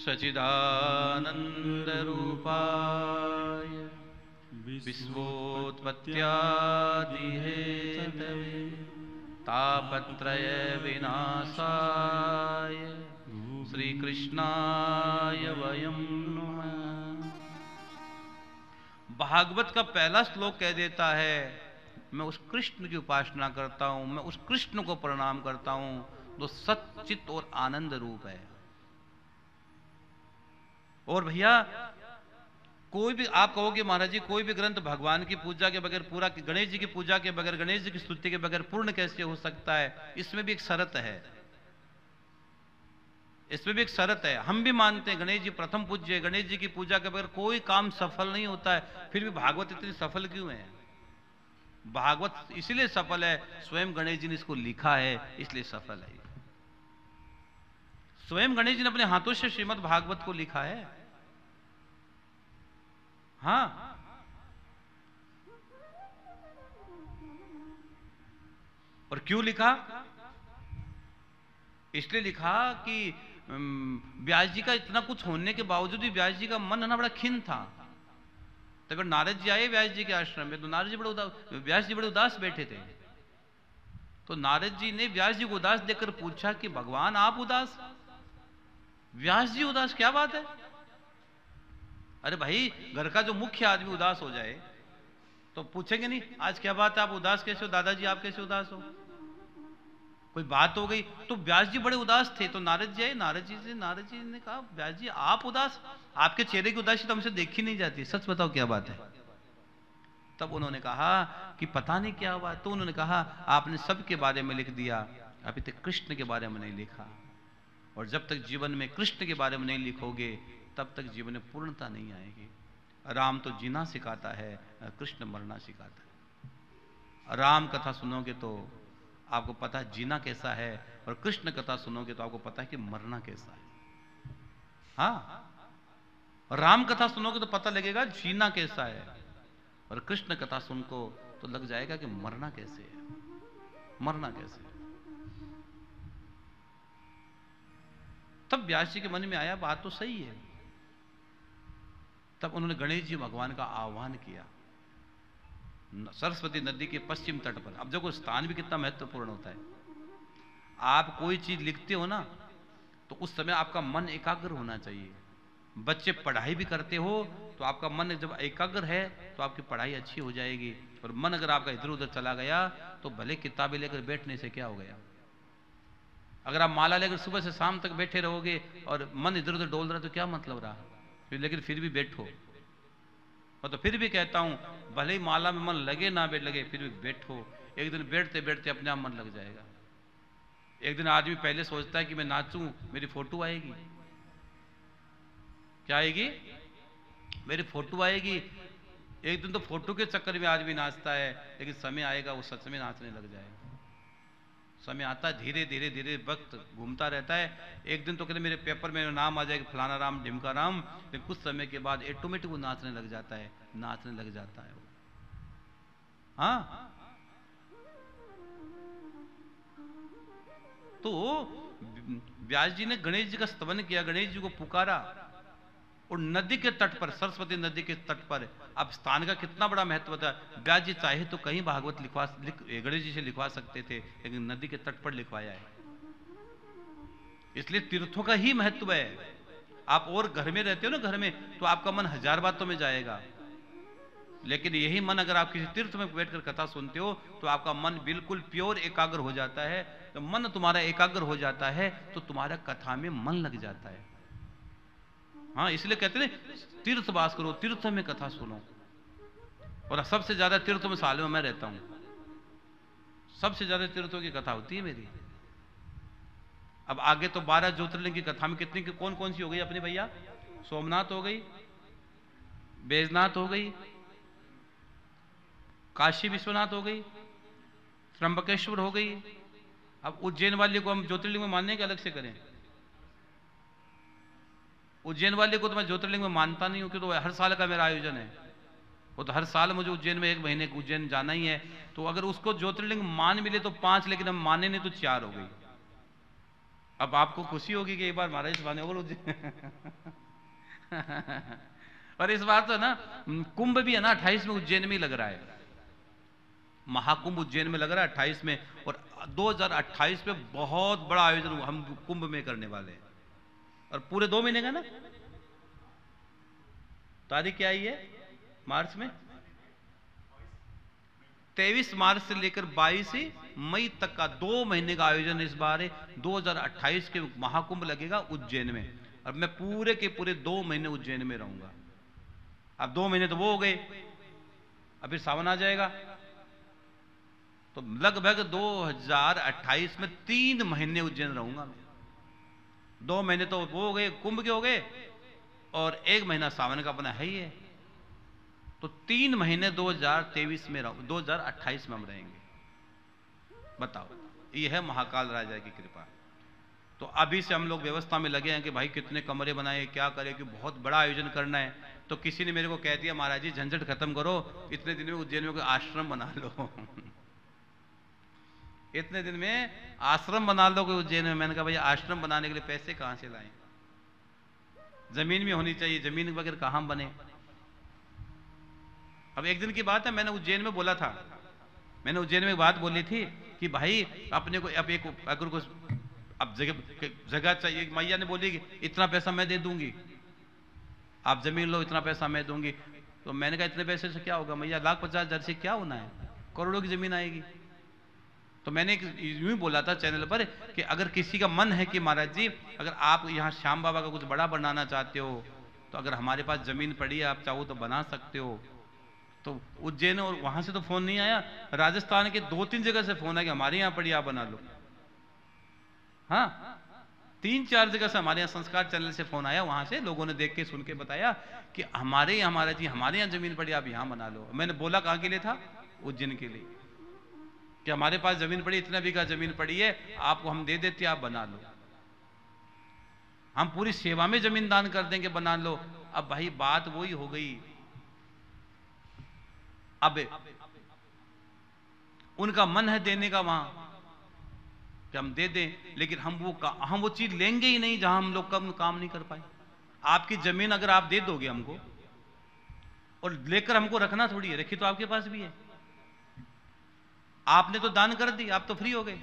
सच्चिदानन्दरूपाय विश्वोत्पत्त्यादिहेतवे तापत्रय विनाशाय श्रीकृष्णाय वयं नमः। भागवत का पहला श्लोक कह देता है मैं उस कृष्ण की उपासना करता हूं, मैं उस कृष्ण को प्रणाम करता हूं जो सच्चित और आनंद रूप है। और भैया कोई भी आप कहोगे महाराज जी कोई भी ग्रंथ भगवान की पूजा के बगैर पूरा, गणेश जी की पूजा के बगैर, गणेश जी की स्तुति के बगैर पूर्ण कैसे हो सकता है? इसमें भी एक शर्त है, इसमें भी एक शर्त है। हम भी मानते हैं गणेश जी प्रथम पूज्य, गणेश जी की पूजा के बगैर कोई काम सफल नहीं होता है। फिर भी भागवत इतनी सफल क्यों है? भागवत इसलिए सफल है, स्वयं गणेश जी ने इसको लिखा है, इसलिए सफल है। स्वयं गणेश जी ने अपने हाथों से श्रीमद् भागवत को लिखा है। हाँ, और क्यों लिखा? इसलिए लिखा कि व्यास जी का इतना कुछ होने के बावजूद भी व्यास जी का मन ना बड़ा खिन्न था। तो अगर नारद जी आए व्यास जी के आश्रम में तो नारद जी बड़े उदास, व्यास जी बड़े उदास बैठे थे। तो नारद जी ने व्यास जी को उदास देखकर पूछा कि भगवान आप उदास? व्यास जी उदास? क्या बात है? अरे भाई घर का जो मुख्य आदमी उदास हो जाए तो पूछेंगे नहीं आज क्या बात है, आप उदास कैसे हो? दादाजी आप कैसे उदास हो? कोई बात हो गई। तो व्यास जी बड़े उदास थे तो नारद जी आए, नारद जी ने कहा व्यास जी आप उदास? आपके चेहरे की उदासी तो हमसे देखी नहीं जाती, सच बताओ क्या बात है? तब उन्होंने कहा कि पता नहीं क्या हुआ। तो उन्होंने कहा आपने सबके बारे में लिख दिया, अभी तक कृष्ण के बारे में नहीं लिखा। और जब तक जीवन में कृष्ण के बारे में नहीं लिखोगे तब तक जीवन में पूर्णता नहीं आएगी। राम तो जीना सिखाता है, कृष्ण मरना सिखाता है। राम कथा सुनोगे तो आपको पता है जीना कैसा है, और कृष्ण कथा सुनोगे तो आपको पता है कि मरना कैसा है। हाँ, राम कथा सुनोगे तो पता लगेगा जीना कैसा है, और कृष्ण कथा सुनको तो लग जाएगा कि मरना कैसे है, मरना कैसे है। तब व्यास जी के मन में आया बात तो सही है। तब उन्होंने गणेश जी भगवान का आह्वान किया सरस्वती नदी के पश्चिम तट पर। अब देखो स्थान भी कितना महत्वपूर्ण होता है। आप कोई चीज लिखते हो ना तो उस समय आपका मन एकाग्र होना चाहिए। बच्चे पढ़ाई भी करते हो तो आपका मन जब एकाग्र है तो आपकी पढ़ाई अच्छी हो जाएगी। और मन अगर आपका इधर उधर चला गया तो भले किताबें लेकर बैठने से क्या हो गया। अगर आप माला लेकर सुबह से शाम तक बैठे रहोगे और मन इधर उधर डोल रहा तो क्या मतलब रहा? लेकिन फिर भी बैठो। और तो फिर भी कहता हूं भले ही माला में मन लगे ना लगे फिर भी बैठो। एक दिन बैठते बैठते अपने आप मन लग जाएगा। एक दिन आदमी पहले सोचता है कि मैं नाचूं, मेरी फोटो आएगी। क्या आएगी? मेरी फोटो आएगी। एक दिन तो फोटो के चक्कर में आदमी नाचता है, लेकिन समय आएगा वो सच में नाचने लग जाएगा। समय आता है, धीरे धीरे धीरे वक्त घूमता रहता है। एक दिन तो कहते मेरे पेपर में नाम आ जाएगा फलाना राम ढिमका राम, लेकिन कुछ समय के बाद ऑटोमेटिक वो नाचने लग जाता है, नाचने लग जाता है वो। हाँ, तो व्यास जी ने गणेश जी का स्तवन किया, गणेश जी को पुकारा। और नदी के तट पर, सरस्वती नदी के तट पर, अब स्थान का कितना बड़ा महत्व था। व्यास जी चाहे तो कहीं भागवत गणेश जी से लिखवा सकते थे, लेकिन नदी के तट पर लिखवाया है। इसलिए तीर्थों का ही महत्व है। आप और घर में रहते हो ना, घर में तो आपका मन हजार बातों में जाएगा, लेकिन यही मन अगर आप किसी तीर्थ में बैठकर कथा सुनते हो तो आपका मन बिल्कुल प्योर एकाग्र हो जाता है। तो मन तुम्हारा एकाग्र हो जाता है तो तुम्हारा कथा में मन लग जाता है। हाँ, इसलिए कहते हैं तीर्थ वास करो, तीर्थों में कथा सुनो। और सबसे ज्यादा तीर्थों में साल में मैं रहता हूं, सबसे ज्यादा तीर्थों की कथा होती है मेरी। अब आगे तो 12 ज्योतिर्लिंग की कथा में कितनी कौन कौन सी हो गई अपने भैया? सोमनाथ हो गई, बैजनाथ हो गई, काशी विश्वनाथ हो गई, त्र्यंबकेश्वर हो गई। अब उज्जैन वाले को हम ज्योतिर्लिंग में मानने के अलग से करें? उज्जैन वाले को तो मैं ज्योतिर्लिंग में मानता नहीं हूं, कि तो हर साल का मेरा आयोजन है। वो तो हर साल मुझे उज्जैन में 1 महीने उज्जैन जाना ही है। तो अगर उसको ज्योतिर्लिंग मान मिले तो 5, लेकिन हम माने नहीं तो 4 हो गई। अब आपको खुशी होगी कि एक बार महाराज से बने और और इस बार तो ना कुंभ भी है ना 28 में उज्जैन में ही लग रहा है, महाकुंभ उज्जैन में लग रहा है 28 में, और 2028 में बहुत बड़ा आयोजन हम कुंभ में करने वाले हैं, और पूरे 2 महीने का ना, तारीख क्या आई है मार्च में, 23 मार्च से लेकर 22 मई तक का 2 महीने का आयोजन इस बार है। 2028 के महाकुंभ लगेगा उज्जैन में, और मैं पूरे के पूरे 2 महीने उज्जैन में रहूंगा। अब 2 महीने तो वो हो गए, अब फिर सावन आ जाएगा, तो लगभग 2028 में 3 महीने उज्जैन रहूंगा मैं। 2 महीने तो वो हो गए कुंभ के हो गए, और 1 महीना सावन का अपना है ही है, तो 3 महीने 2023 में 2028 में हम रहेंगे। बताओ, ये है महाकाल राजा की कृपा। तो अभी से हम लोग व्यवस्था में लगे हैं कि भाई कितने कमरे बनाए, क्या करें, कि बहुत बड़ा आयोजन करना है। तो किसी ने मेरे को कह दिया, महाराज जी झंझट खत्म करो, इतने दिन में उज्जैन में कोई आश्रम बना लो इतने दिन में आश्रम बना लो कोई उज्जैन में। मैंने कहा भाई आश्रम बनाने के लिए पैसे कहां से लाएं, जमीन भी होनी चाहिए, जमीन बगैर कहां बने। अब एक दिन की बात है, मैंने उज्जैन में बोला था, मैंने उज्जैन में एक बात बोली थी कि भाई अपने को अब एक अगर कुछ अब जगह चाहिए, मैया ने बोली कि इतना पैसा मैं दे दूंगी, आप जमीन लो, इतना पैसा मैं दूंगी। तो मैंने कहा इतने पैसे से क्या होगा मैया, 1,50,000 से क्या होना है, करोड़ों की जमीन आएगी। तो मैंने यूं ही बोला था चैनल पर कि अगर किसी का मन है कि महाराज जी अगर आप यहाँ श्याम बाबा का कुछ बड़ा बनाना चाहते हो, तो अगर हमारे पास जमीन पड़ी है, आप चाहो तो बना सकते हो। तो उज्जैन और वहां से तो फोन नहीं आया, राजस्थान के 2-3 जगह से फोन आया कि हमारे यहाँ पड़ी, आप बना लो। हाँ, 3-4 जगह से हमारे यहाँ संस्कार चैनल से फोन आया, वहां से लोगों ने देख के सुन के बताया कि हमारे यहाँ महाराज जी हमारे यहाँ जमीन पड़ी, आप यहाँ बना लो। मैंने बोला कहाँ के लिए था, उज्जैन के लिए, कि हमारे पास जमीन पड़ी, इतना बीघा जमीन पड़ी है, आपको हम दे देते, आप बना लो, हम पूरी सेवा में जमीन दान कर देंगे, बना लो। अब भाई बात वही हो गई, अब उनका मन है देने का वहां कि हम दे दें, लेकिन हम वो चीज लेंगे ही नहीं जहां हम लोग कम काम नहीं कर पाए। आपकी जमीन अगर आप दे दोगे हमको, और लेकर हमको रखना थोड़ी है, रखी तो आपके पास भी है, आपने तो दान कर दी, आप तो फ्री हो गए।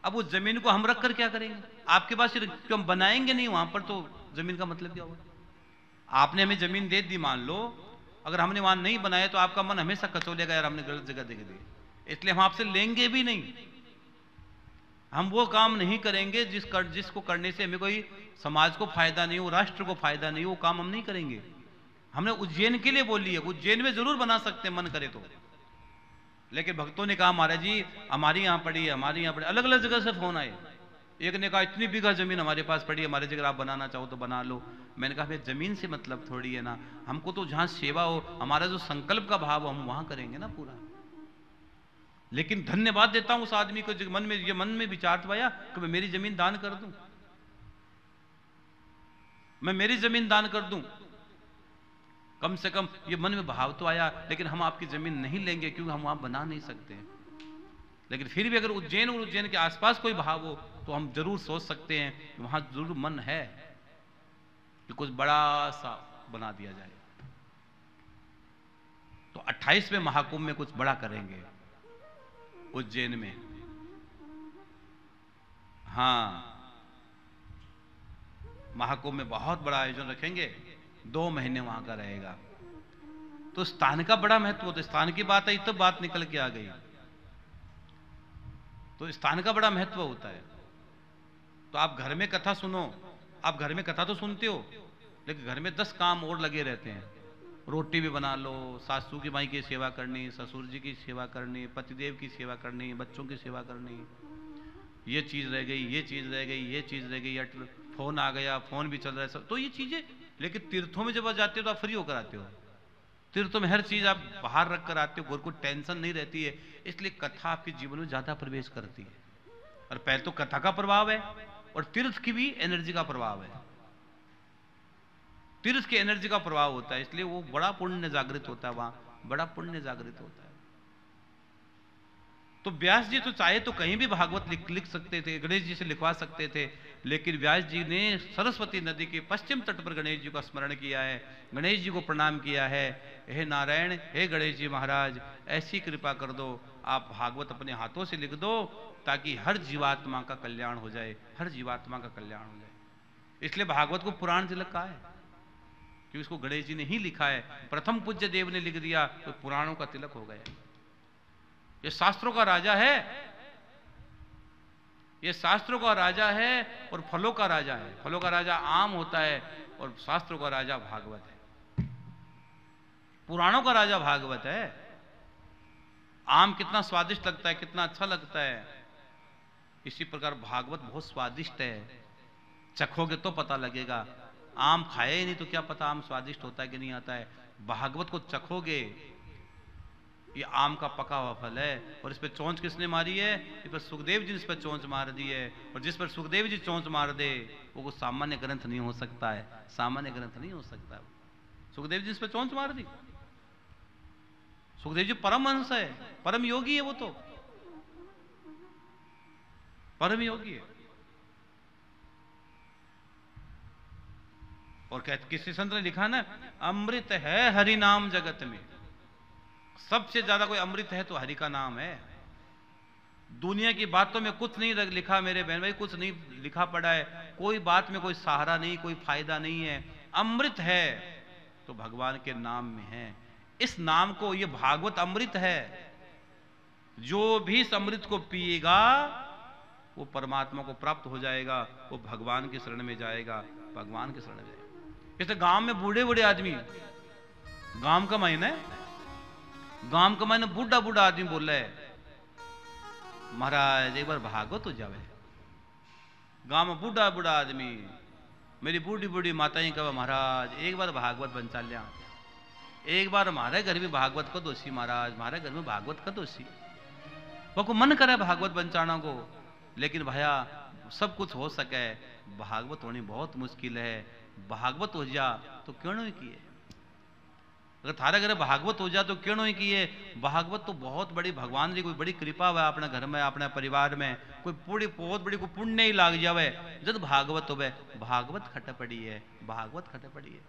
अब उस जमीन को हम रख कर क्या करेंगे, आपके पास क्यों हम बनाएंगे नहीं वहां पर, तो जमीन का मतलब क्या होगा। आपने हमें जमीन दे दी, मान लो अगर हमने वहां नहीं बनाया तो आपका मन हमेशा कचोलेगा, यार हमने गलत जगह दे दी, इसलिए हम आपसे लेंगे भी नहीं। हम वो काम नहीं करेंगे जिसको करने से हमें कोई समाज को फायदा नहीं हो, राष्ट्र को फायदा नहीं हो, वो काम हम नहीं करेंगे। हमने उज्जैन के लिए बोली है, उज्जैन में जरूर बना सकते हैं मन करे तो, लेकिन भक्तों ने कहा महाराज जी हमारी यहाँ पड़ी है, हमारी यहाँ पड़ी, अलग अलग जगह से फोन आए। एक ने कहा इतनी बीघा जमीन हमारे पास पड़ी है, हमारे जगह आप बनाना चाहो तो बना लो। मैंने कहा भाई जमीन से मतलब थोड़ी है ना, हमको तो जहां सेवा हो, हमारा जो संकल्प का भाव हम वहां करेंगे ना पूरा। लेकिन धन्यवाद देता हूं उस आदमी को जो मन में विचार तो आया कि मैं मेरी जमीन दान कर दूं, मैं मेरी जमीन दान कर दूं, कम से कम ये मन में भाव तो आया। लेकिन हम आपकी जमीन नहीं लेंगे क्योंकि हम वहां बना नहीं सकते, लेकिन फिर भी अगर उज्जैन और उज्जैन के आसपास कोई भाव हो तो हम जरूर सोच सकते हैं, वहां जरूर मन है कि कुछ बड़ा सा बना दिया जाए। तो 28वें महाकुंभ में कुछ बड़ा करेंगे उज्जैन में। हाँ, महाकुंभ में बहुत बड़ा आयोजन रखेंगे, 2 महीने वहां का रहेगा। तो स्थान का बड़ा महत्व होता है, स्थान की बात आई तो बात निकल के आ गई, तो स्थान का बड़ा महत्व होता है। तो आप घर में कथा सुनो, आप घर में कथा तो सुनते हो, लेकिन घर में 10 काम और लगे रहते हैं। रोटी भी बना लो, सासू की माई की सेवा करनी, ससुर जी की सेवा करनी, पतिदेव की सेवा करनी, बच्चों की सेवा करनी, ये चीज रह गई, ये चीज रह गई, ये चीज रह गई, फोन आ गया, फोन भी चल रहा है सब, तो ये चीजें। लेकिन तीर्थों में जब आप जाते हो तो आप फ्री होकर आते हो, तीर्थों में हर चीज आप बाहर रख कर आते हो, कोई टेंशन नहीं रहती है, इसलिए कथा आपके जीवन में ज्यादा प्रवेश करती है। और पहले तो कथा का प्रभाव है, और तीर्थ की भी एनर्जी का प्रभाव है, तीर्थ की एनर्जी का प्रभाव होता है, इसलिए वो बड़ा पुण्य जागृत होता है, वहां बड़ा पुण्य जागृत होता है। तो व्यास जी तो चाहे तो कहीं भी भागवत लिख सकते थे, गणेश जी से लिखवा सकते थे, लेकिन व्यास जी ने सरस्वती नदी के पश्चिम तट पर गणेश जी का स्मरण किया है, गणेश जी को प्रणाम किया है। हे नारायण, हे गणेश जी महाराज, ऐसी कृपा कर दो, आप भागवत अपने हाथों से लिख दो ताकि हर जीवात्मा का कल्याण हो जाए, हर जीवात्मा का कल्याण हो जाए। इसलिए भागवत को पुराण तिलक कहा है कि उसको गणेश जी ने ही लिखा है। प्रथम पूज्य देव ने लिख दिया तो पुराणों का तिलक हो गया। ये शास्त्रों का राजा है, ये शास्त्रों का राजा है और फलों का राजा है। फलों का राजा आम होता है और शास्त्रों का राजा भागवत है, पुराणों का राजा भागवत है। आम कितना स्वादिष्ट लगता है, कितना अच्छा लगता है, इसी प्रकार भागवत बहुत स्वादिष्ट है। चखोगे तो पता लगेगा, आम खाए ही नहीं तो क्या पता आम स्वादिष्ट होता है कि नहीं आता है। भागवत को चखोगे, ये आम का पका हुआ फल है। और इस पर चोंच किसने मारी है? इस पर सुखदेव जी ने इस पर चोंच मार दी है। और जिस पर सुखदेव जी चोंच मार दे वो कुछ सामान्य ग्रंथ नहीं हो सकता है, सामान्य ग्रंथ नहीं हो सकता। सुखदेव जी इस पर चोंच मार दी। सुखदेव जी परम हंस है, परम योगी है, वो तो परम योगी है। और किसी संत ने लिखा ना, अमृत है हरि नाम जगत में। सबसे ज्यादा कोई अमृत है तो हरि का नाम है। दुनिया की बातों में कुछ नहीं लिखा मेरे बहन भाई, कुछ नहीं लिखा पड़ा है, कोई बात में कोई सहारा नहीं, कोई फायदा नहीं है। अमृत है तो भगवान के नाम में है। इस नाम को, ये भागवत अमृत है। जो भी इस अमृत को पिएगा वो परमात्मा को प्राप्त हो जाएगा, वो भगवान की शरण में जाएगा, भगवान की शरण में जाएगा। जैसे गांव में बूढ़े बूढ़े आदमी, गांव का महीना है, गांव का महीना बूढ़ा बूढ़ा आदमी बोल रहा है, महाराज एक बार भागवत हो जावे। गांव में बूढ़ा बूढ़ा आदमी, मेरी बूढ़ी बूढ़ी माताएं कहा, महाराज एक बार भागवत बन चल लिया, एक बार हमारे घर में भागवत का दोषी, महाराज हमारे घर में भागवत का दोषी। वो को मन करे भागवत बंचाना को, लेकिन भैया सब कुछ हो सके, भागवत होनी बहुत मुश्किल है। भागवत हो जा तो क्यों नहीं किए, अगर थारे घर भागवत हो जा तो क्यों नहीं किए। भागवत तो बहुत बड़ी, भगवान जी कोई बड़ी कृपा हुआ अपने घर में, अपने परिवार में कोई पूरी बहुत बड़ी कोई पुण्य ही लाग जावे जब भागवत होवे। भागवत खट पड़ी है, भागवत खट पड़ी है।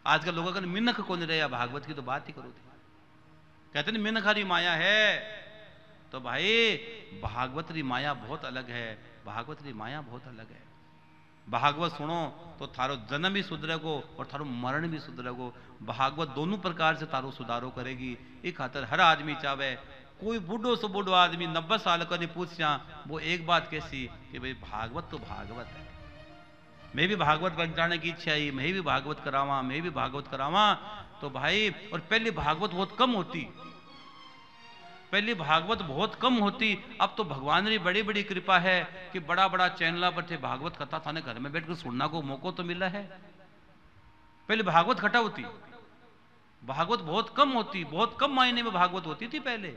आजकल लोगों का मिनख कौन रहे, भागवत की तो बात ही करो थी। कहते नहीं मिनख हरी माया है, तो भाई भागवत री माया बहुत अलग है, भागवत री माया बहुत अलग है। भागवत सुनो तो थारो जन्म भी सुधरेगो और थारो मरण भी सुधरेगो। भागवत दोनों प्रकार से थारो सुधारो करेगी। एक खातर हर आदमी चाहे, कोई बूढ़ो से बूढ़ो आदमी 90 साल का नहीं पूछा, वो एक बात कैसी कि भाई भागवत तो भागवत है, मैं भी भागवत बन की इच्छा है, मैं भी भागवत करावा, मैं भी भागवत करावा। तो भाई, और पहले भागवत बहुत कम होती, पहले भागवत बहुत कम होती। अब तो भगवान की बड़ी बड़ी कृपा है कि बड़ा बड़ा चैनल पर थे भागवत कथा, थाने घर में बैठकर सुनना को मौका तो मिला है। पहले भागवत कथा होती, भागवत बहुत कम होती, बहुत कम महीने में भागवत होती थी पहले।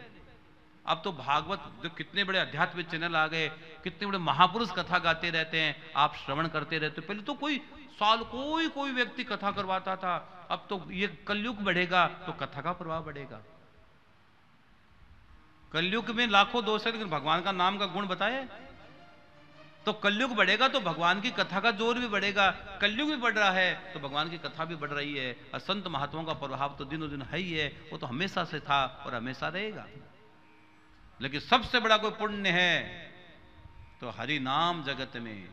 अब तो भागवत जो कितने बड़े आध्यात्मिक चैनल आ गए, कितने बड़े महापुरुष कथा गाते रहते हैं, आप श्रवण करते रहते हो। पहले तो कोई साल कोई व्यक्ति कथा करवाता था, अब तो ये कलयुग बढ़ेगा तो कथा का प्रभाव बढ़ेगा। कलयुग में लाखों दोष है, लेकिन भगवान का नाम का गुण बताए तो कलयुग बढ़ेगा तो भगवान की कथा का जोर भी बढ़ेगा। कलयुग भी बढ़ रहा है तो भगवान की कथा भी बढ़ रही है। और संत महात्माओं का प्रभाव तो दिनों दिन है ही है, वो तो हमेशा से था और हमेशा रहेगा। लेकिन सबसे बड़ा कोई पुण्य है तो हरि नाम जगत में।